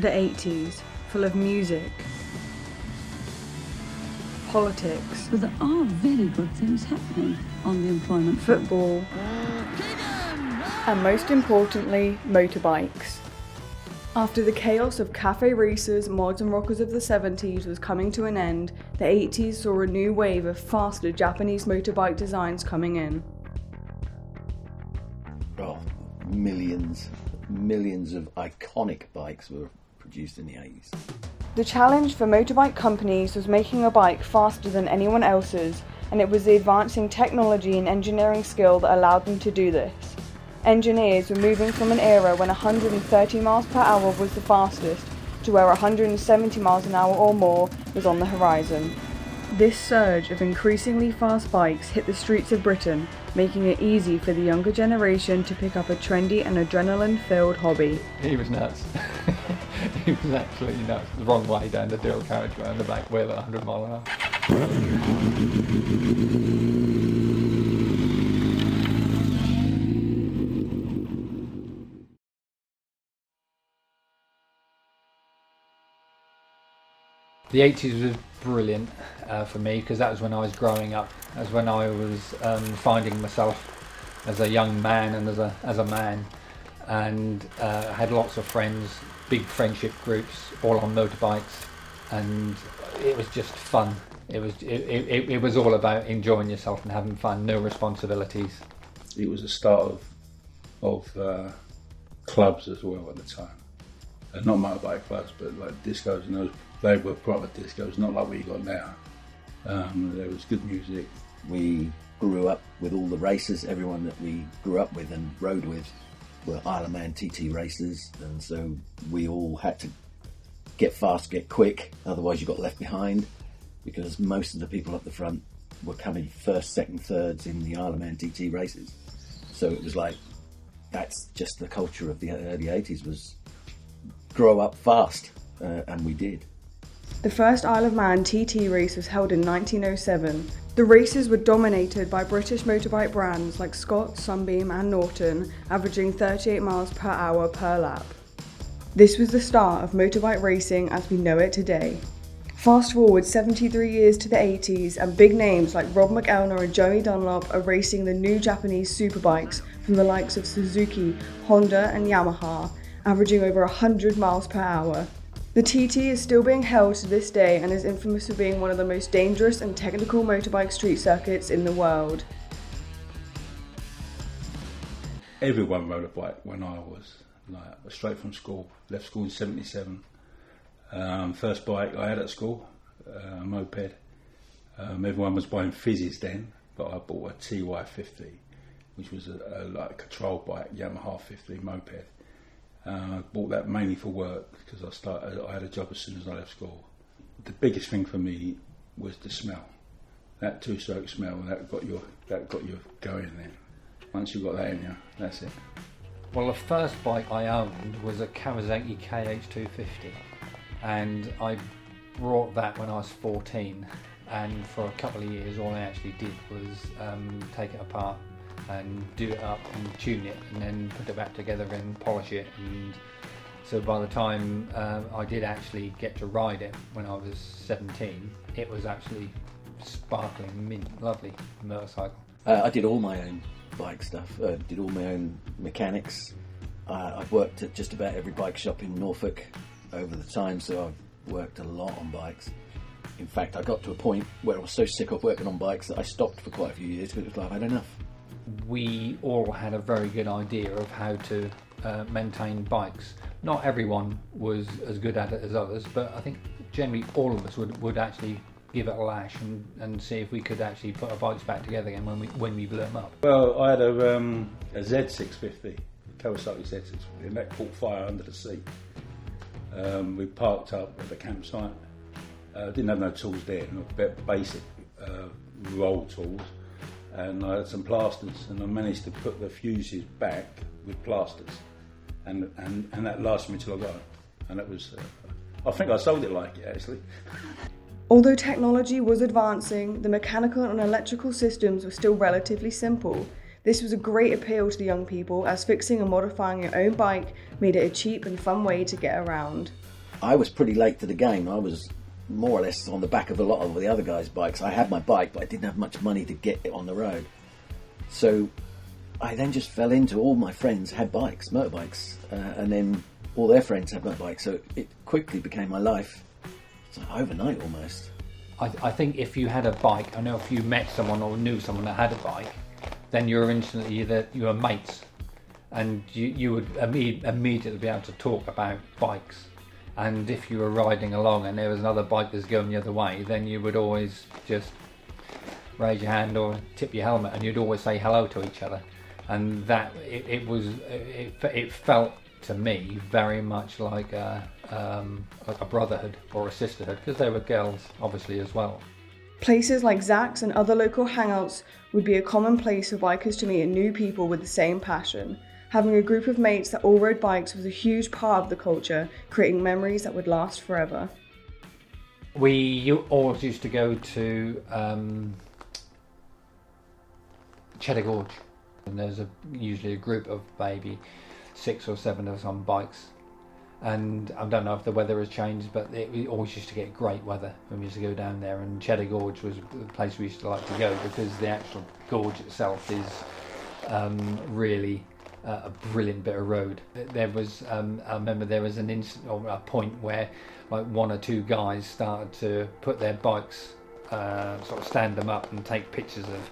The 80s, full of music, politics, But there are very good things happening on the employment front. football, and most importantly, motorbikes. After the chaos of cafe racers, mods and rockers of the 70s was coming to an end, the 80s saw a new wave of faster Japanese motorbike designs coming in. Oh, millions of iconic bikes were produced in the 80s. The challenge for motorbike companies was making a bike faster than anyone else's, and it was the advancing technology and engineering skill that allowed them to do this. Engineers were moving from an era when 130 miles per hour was the fastest to where 170 miles an hour or more was on the horizon. This surge of increasingly fast bikes hit the streets of Britain, making it easy for the younger generation to pick up a trendy and adrenaline-filled hobby. He was nuts. He was absolutely nuts. The wrong way down the dual carriageway on the back wheel at 100 miles an hour. The 80s was brilliant for me because that was when I was growing up. That was when I was finding myself as a young man and as a man, and I had lots of friends, big friendship groups, all on motorbikes, and it was just fun. It was all about enjoying yourself and having fun, no responsibilities. It was the start of clubs as well at the time. Not motorbike clubs, but like discos, and they were proper discos, not like what you got now. There was good music. We grew up with all the racers. Everyone that we grew up with and rode with were Isle of Man TT racers, and so we all had to get fast, get quick, otherwise you got left behind, because most of the people up the front were coming first, second, thirds in the Isle of Man TT races. So it was like, that's just the culture of the early 80s, was grow up fast, and we did. The first Isle of Man TT race was held in 1907. The races were dominated by British motorbike brands like Scott, Sunbeam and Norton, averaging 38 miles per hour per lap. This was the start of motorbike racing as we know it today. Fast forward 73 years to the 80s, and big names like Rob McElner and Joey Dunlop are racing the new Japanese superbikes from the likes of Suzuki, Honda and Yamaha, averaging over 100 miles per hour. The TT is still being held to this day and is infamous for being one of the most dangerous and technical motorbike street circuits in the world. Everyone rode a bike when I was straight from school. Left school in '77. First bike I had at school, a moped. Everyone was buying Fizzes then, but I bought a TY50, which was a control bike, Yamaha 50 moped. I bought that mainly for work because I had a job as soon as I left school. The biggest thing for me was the smell. That two-stroke smell, that got you going then. Once you got that in you, that's it. Well, the first bike I owned was a Kawasaki KH250, and I bought that when I was 14, and for a couple of years all I actually did was take it apart and do it up and tune it and then put it back together and polish it, and so by the time I did actually get to ride it when I was 17, it was actually sparkling mint, lovely motorcycle. I did all my own bike stuff, did all my own mechanics. I've worked at just about every bike shop in Norfolk over the time, so I've worked a lot on bikes. In fact, I got to a point where I was so sick of working on bikes that I stopped for quite a few years because it was like, I've had enough. We all had a very good idea of how to maintain bikes. Not everyone was as good at it as others, but I think generally all of us would actually give it a lash and see if we could actually put our bikes back together again when we blew them up. Well, I had a Z650, Kawasaki Z650, and that caught fire under the seat. We parked up at the campsite. Didn't have no tools there, not basic roll tools. And I had some plasters, and I managed to put the fuses back with plasters, and that lasted me till I got it. And it was, I think I sold it like it actually. Although technology was advancing, the mechanical and electrical systems were still relatively simple. This was a great appeal to the young people, as fixing and modifying your own bike made it a cheap and fun way to get around. I was pretty late to the game. I was more or less on the back of a lot of the other guys' bikes. I had my bike, but I didn't have much money to get it on the road. So I then just fell into all my friends had bikes, motorbikes, and then all their friends had motorbikes. So it quickly became my life. It's like overnight almost. I think if you had a bike, I know if you met someone or knew someone that had a bike, then you were instantly you were mates, and you would immediately be able to talk about bikes. And if you were riding along and there was another bike that's going the other way, then you would always just raise your hand or tip your helmet, and you'd always say hello to each other. And that it felt to me very much like a brotherhood or a sisterhood, because they were girls obviously as well. Places like Zach's and other local hangouts would be a common place for bikers to meet new people with the same passion. Having a group of mates that all rode bikes was a huge part of the culture, creating memories that would last forever. We always used to go to Cheddar Gorge, and there's usually a group of maybe 6 or 7 of us on bikes. And I don't know if the weather has changed, but we always used to get great weather when we used to go down there. And Cheddar Gorge was the place we used to like to go, because the actual gorge itself is really a brilliant bit of road. There was, I remember there was an incident or a point where like 1 or 2 guys started to put their bikes, sort of stand them up and take pictures of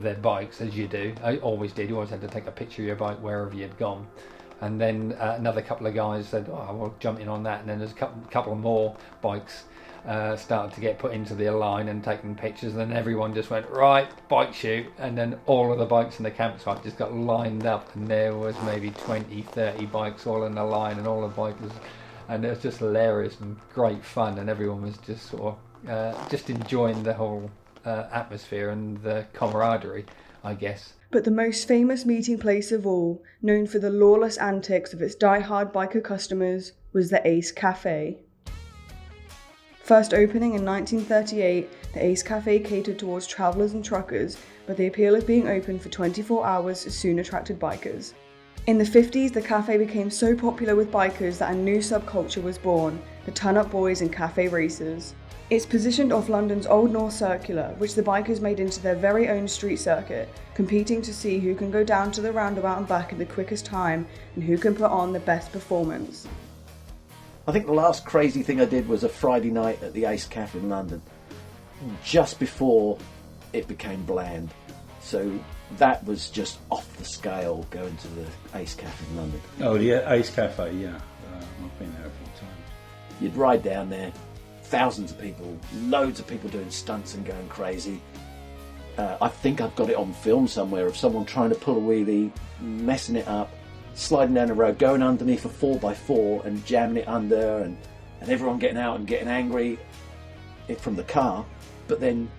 their bikes, as you do. I always did. You always had to take a picture of your bike wherever you'd gone. And then another couple of guys said, "Oh, we'll jump in on that." And then there's a couple more bikes started to get put into the line and taking pictures. And then everyone just went, "Right, bike shoot." And then all of the bikes in the campsite just got lined up, and there was maybe 20, 30 bikes all in a line, and all the bikers. And it was just hilarious and great fun, and everyone was just sort of just enjoying the whole atmosphere and the camaraderie, I guess. But the most famous meeting place of all, known for the lawless antics of its die-hard biker customers, was the Ace Cafe. First opening in 1938, the Ace Cafe catered towards travellers and truckers, but the appeal of being open for 24 hours soon attracted bikers. In the 50s, the cafe became so popular with bikers that a new subculture was born, the Ton-Up Boys and Cafe Racers. It's positioned off London's Old North Circular, which the bikers made into their very own street circuit, competing to see who can go down to the roundabout and back in the quickest time and who can put on the best performance. I think the last crazy thing I did was a Friday night at the Ace Cafe in London, just before it became bland. So that was just off the scale, going to the Ace Cafe in London. Oh, the Ace Cafe, yeah. I've been there a few times. You'd ride down there, thousands of people, loads of people doing stunts and going crazy. I think I've got it on film somewhere of someone trying to pull a wheelie, messing it up, sliding down the road, going underneath a 4x4 and jamming it under, and everyone getting out and getting angry from the car. But then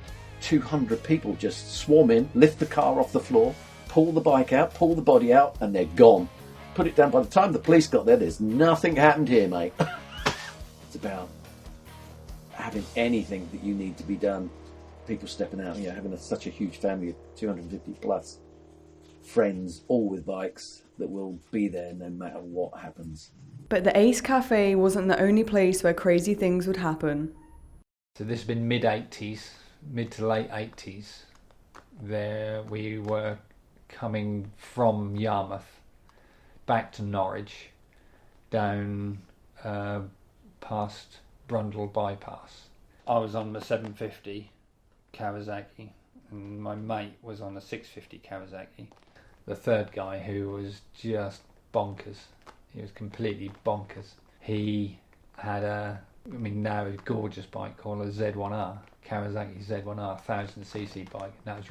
200 people just swarm in, lift the car off the floor, pull the bike out, pull the body out, and they're gone. Put it down. By the time the police got there, there's nothing happened here, mate. It's about having anything that you need to be done. People stepping out, having such a huge family of 250 plus friends, all with bikes, that will be there no matter what happens. But the Ace Cafe wasn't the only place where crazy things would happen. So this has been mid to late 80s. There we were coming from Yarmouth back to Norwich, down past Brundle bypass. I was on the 750 Kawasaki, and my mate was on a 650 Kawasaki. The third guy, who was just bonkers, he was completely bonkers. He had now a gorgeous bike called a Z1R, Kawasaki Z1R 1000cc bike. But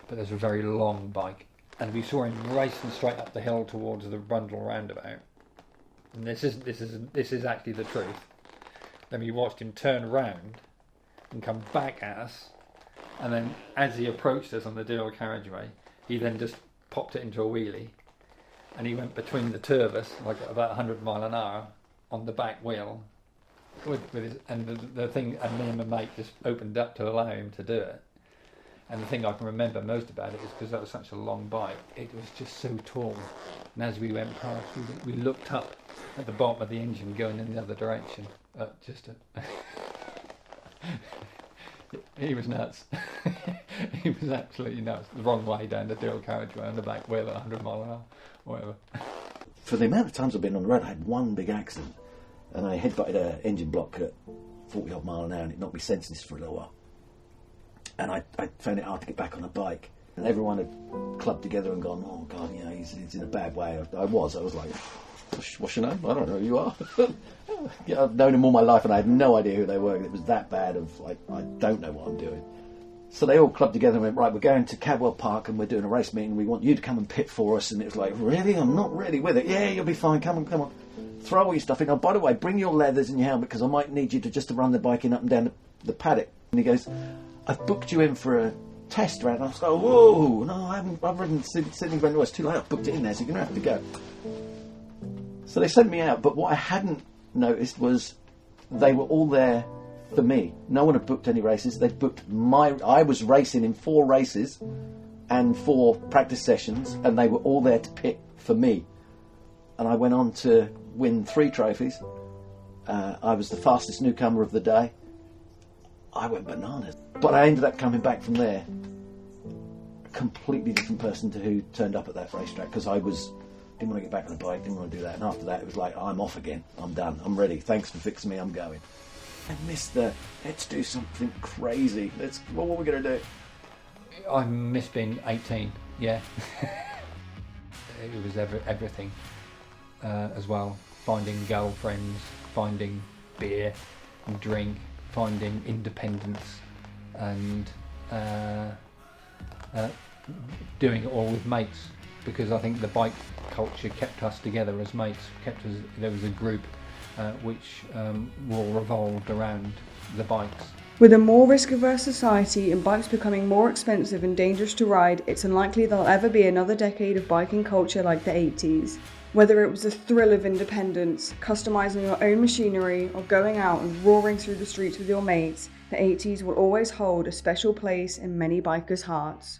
that was a very long bike, and we saw him racing straight up the hill towards the Brundle roundabout. And this is actually the truth. Then we watched him turn around and come back at us, and then as he approached us on the dual carriageway, he then just popped it into a wheelie, and he went between the two of us, like about 100 mile an hour on the back wheel, with his, and the thing, and me and my mate just opened up to allow him to do it. And the thing I can remember most about it is because that was such a long bike, it was just so tall. And as we went past, we looked up at the bottom of the engine going in the other direction. He was nuts. He was absolutely nuts. The wrong way down the dual carriageway on the back wheel at 100 mile an hour, or whatever. For the amount of times I've been on the road, I had one big accident, and I headbutted an engine block at 40 odd mile an hour, and it knocked me senseless for a little while. And I found it hard to get back on a bike, and everyone had clubbed together and gone, "Oh God, you know, he's in a bad way." I was like, "What's your name? I don't know who you are." Yeah, I've known him all my life, and I had no idea who they were. And it was that bad of like, I don't know what I'm doing. So they all clubbed together and went, "Right, we're going to Cadwell Park and we're doing a race meeting. We want you to come and pit for us." And it was like, "Really? I'm not really with it." "Yeah, you'll be fine. Come on. Throw all your stuff in. Oh, by the way, bring your leathers and your helmet because I might need you to run the bike in up and down the paddock." And he goes, "I've booked you in for a test round." I was like, "Whoa, no, I haven't. I've ridden Sydney Brent. It's too late. I've booked it in there, so you're going to have to go." So they sent me out, but what I hadn't noticed was they were all there for me. No one had booked any races. They'd booked I was racing in 4 races and 4 practice sessions, and they were all there to pit for me. And I went on to win 3 trophies. I was the fastest newcomer of the day. I went bananas. But I ended up coming back from there a completely different person to who turned up at that racetrack, because didn't want to get back on the bike, didn't want to do that. And after that, it was like, I'm off again. I'm done. I'm ready. Thanks for fixing me. I'm going. I missed let's do something crazy. What were we going to do? I miss being 18, yeah. It was everything as well. Finding girlfriends, finding beer and drink, finding independence, and doing it all with mates, because I think the bike culture kept us together as mates, there was a group which all revolved around the bikes. With a more risk-averse society and bikes becoming more expensive and dangerous to ride, it's unlikely there'll ever be another decade of biking culture like the 80s. Whether it was the thrill of independence, customizing your own machinery, or going out and roaring through the streets with your mates, the 80s will always hold a special place in many bikers' hearts.